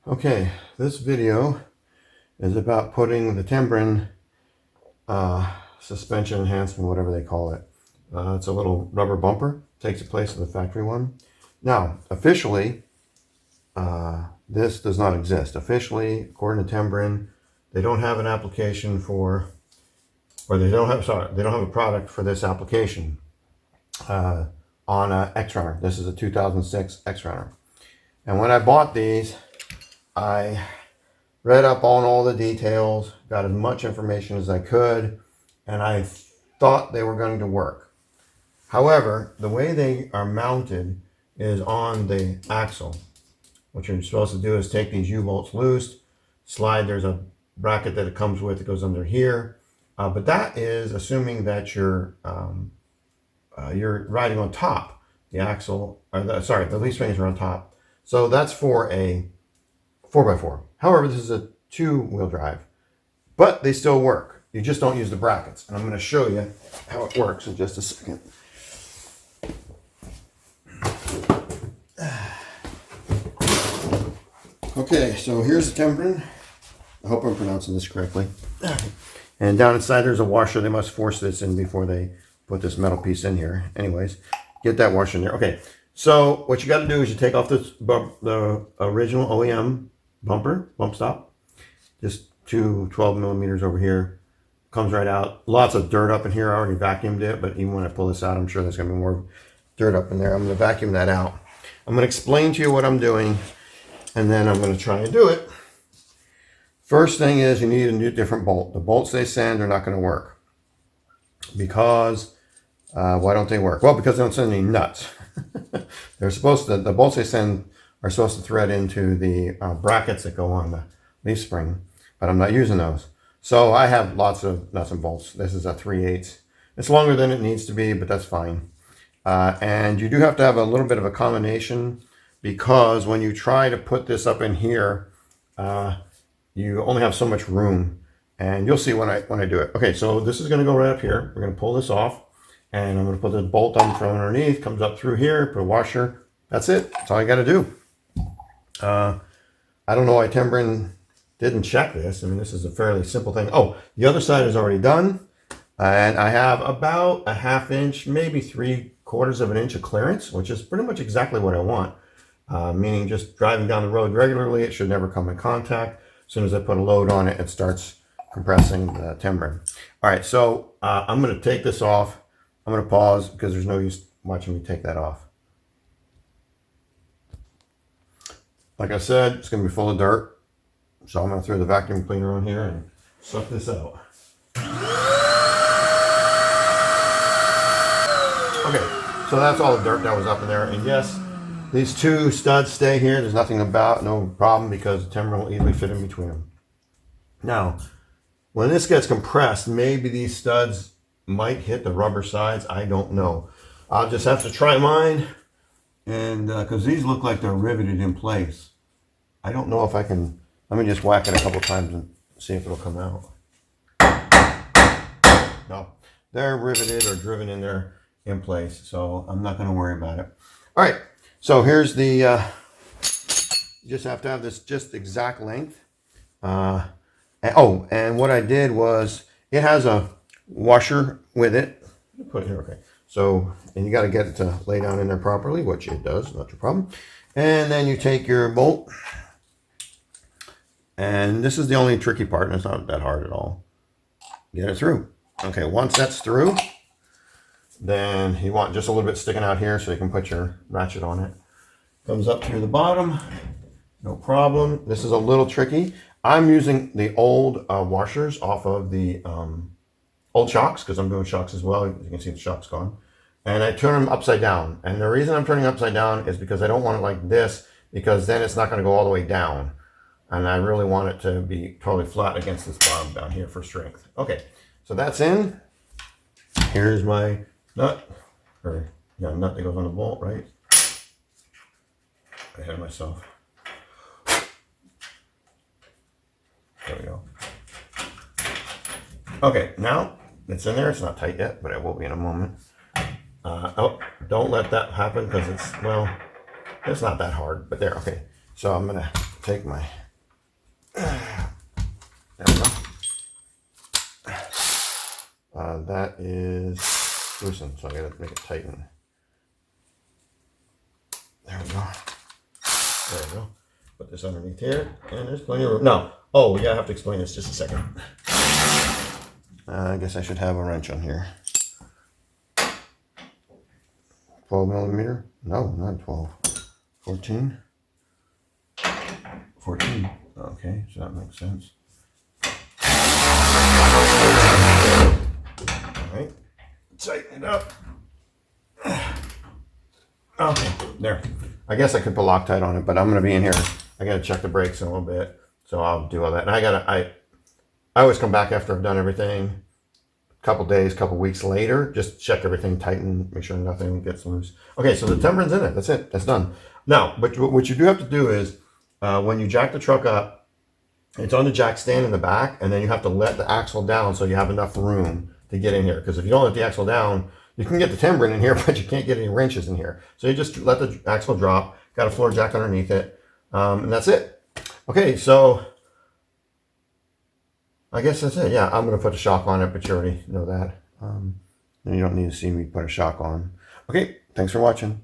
Okay, this video is about putting the Timbren suspension enhancement, whatever they call it. It's a little rubber bumper, takes the place of the factory one. Now, officially, this does not exist. Officially, according to Timbren, they don't have an application for, or they don't have a product for this application on a X-Runner. This is a 2006 X-Runner. And when I bought these, I read up on all the details, got as much information as I could, and I thought they were going to work. However, the way they are mounted is on the axle. What you're supposed to do is take these U-bolts loose, slide, there's a bracket that it comes with that goes under here, but that is assuming that you're riding on top. The axle, the leaf springs are on top. So that's for a 4x4. However, this is a two-wheel drive, but they still work. You just don't use the brackets. And I'm going to show you how it works in just a second. Okay, so here's the Timbren. I hope I'm pronouncing this correctly. And down inside there's a washer. They must force this in before they put this metal piece in here. Anyways, get that washer in there. Okay, so what you got to do is you take off the original OEM bump stop, just 12 millimeters over here, comes right out. Lots of dirt up in here. I already vacuumed it, but even when I pull this out, I'm sure there's going to be more dirt up in there. I'm going to vacuum that out. I'm going to explain to you what I'm doing, and then I'm going to try and do it. First thing is you need a new different bolt. The bolts they send are not going to work. Because, why don't they work? Well, because they don't send any nuts. They're supposed to, the bolts they send are supposed to thread into the brackets that go on the leaf spring, but I'm not using those. So I have lots of nuts and bolts. This is a 3/8. It's longer than it needs to be, but that's fine. And you do have to have a little bit of a combination, because when you try to put this up in here, you only have so much room, and you'll see when I do it. Okay, so this is going to go right up here. We're going to pull this off, and I'm going to put the bolt on from underneath, comes up through here, put a washer. That's it. That's all I got to do. I don't know why Timbren didn't check this. I mean, this is a fairly simple thing. Oh, the other side is already done, and I have about a 1/2 inch, maybe 3/4 of an inch of clearance, which is pretty much exactly what I want. Meaning just driving down the road regularly, it should never come in contact. As soon as I put a load on it, it starts compressing the Timbren. All right, so I'm going to take this off. I'm going to pause because there's no use watching me take that off. Like I said, it's going to be full of dirt. So I'm going to throw the vacuum cleaner on here and suck this out. Okay, so that's all the dirt that was up in there. And yes, these two studs stay here. There's nothing about, no problem, because the Timbren will easily fit in between them. Now, when this gets compressed, maybe these studs might hit the rubber sides. I don't know. I'll just have to try mine, and because these look like they're riveted in place. I don't know if I can. Let me just whack it a couple times and see if it'll come out. No, they're riveted or driven in there in place, so I'm not going to worry about it. All right, so here's the, you just have to have this just exact length. And what I did was, it has a washer with it. Put it here, okay. So, and you got to get it to lay down in there properly, which it does, not your problem. And then you take your bolt. And this is the only tricky part, and it's not that hard at all. Get it through. Okay, once that's through, then you want just a little bit sticking out here so you can put your ratchet on it. Comes up through the bottom, no problem. This is a little tricky. I'm using the old washers off of the old shocks, because I'm doing shocks as well. You can see the shocks gone. And I turn them upside down. And the reason I'm turning upside down is because I don't want it like this, because then it's not going to go all the way down. And I really want it to be totally flat against this bottom down here for strength. Okay, so that's in. Here's my nut, or nut that goes on the bolt, right? Ahead of myself. There we go. Okay, now it's in there. It's not tight yet, but it will be in a moment. Oh, don't let that happen, because it's, well, it's not that hard, but there. Okay, so I'm gonna take my There we go. That is loosened, so I gotta make it tighten. There we go. There we go. Put this underneath here, and there's plenty of room. No. Oh, we gotta have to explain this just a second. I guess I should have a wrench on here. 12 millimeter? No, not 12. 14? 14. Okay, so that makes sense. Alright, tighten it up. Okay, there. I guess I could put Loctite on it, but I'm going to be in here. I got to check the brakes in a little bit, so I'll do all that. And I always come back after I've done everything, a couple days, couple weeks later, just check everything, tighten, make sure nothing gets loose. Okay, so the Timbren's in it. That's it. That's done. Now, but what you do have to do is, when you jack the truck up, it's on the jack stand in the back, and then you have to let the axle down so you have enough room to get in here. Because if you don't let the axle down, you can get the Timbren in here, but you can't get any wrenches in here. So you just let the axle drop, got a floor jack underneath it, and that's it. Okay, so I guess that's it. Yeah, I'm going to put a shock on it, but you already know that. You don't need to see me put a shock on. Okay, thanks for watching.